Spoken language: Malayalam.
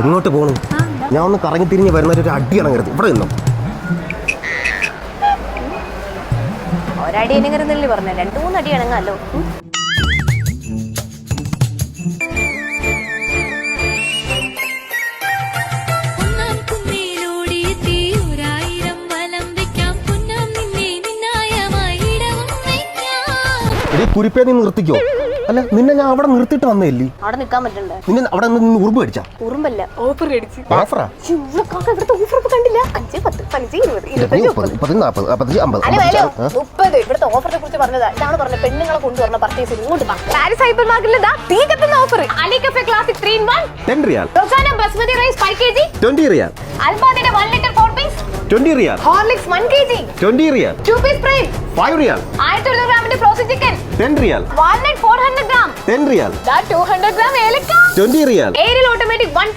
എങ്ങോട്ട് പോകണം? ഞാൻ ഒന്ന് കറങ്ങി തിരിഞ്ഞ് വരുന്നൊരു അടി ഇറങ്ങരുത്. ഇവിടെ നിന്നോ. ഒരടി ഇണങ്ങരുന്നല്ലേ പറഞ്ഞ, 2-3 അടി ഇണങ്ങല്ലോ. കുരിപ്പേ നീ നിർത്തിക്കോ. അല്ല നിന്നെ ഞാൻ അവിടെ നിർത്തിയിട്ട് വന്നേല്ലേ. അവിടെ നിൽക്കാൻ പറ്റണ്ടേ? നിന്നെ അവിടെ നിന്ന് ഉറുമ്പ് കടിച്ചാ? ഉറുമ്പല്ല, ഓഫർ കടിച്ചു. ഓഫറാ? ഇവിടുത്തെ ഓഫർ കണ്ടില്ല. 5, 10, 15, 20, 25, 30, 40, 45, 50. 30. ഇവിടുത്തെ ഓഫറിനെ കുറിച്ച് പറഞ്ഞതാ. ഇതാണ് പറഞ്ഞത്, പെണ്ണുങ്ങളെ കൊണ്ടുവരണ പർച്ചേസ് ഇങ്ങോട്ട് പാരിസ് ഹൈപ്പർ മാർക്കറ്റിൽ തീ കത്തുന്ന offer. Ali cafe classic 3 in 1 10 riyal. Rosana basmati rice 5 kg 20 riyal. അൽബാദിന്റെ 1 liter 4 piece 20 riyal. Horlicks 1 kg 20 riyal. 2 piece spray 5 riyal. 1100 ഗ്രാമിന്റെ frozen chicken 10 riyal. Walnut 400 gram 10 riyal. 200 gram ഏലക്ക 20 റിയാൽ. എയറിൽ ഓട്ടോമാറ്റിക് 1.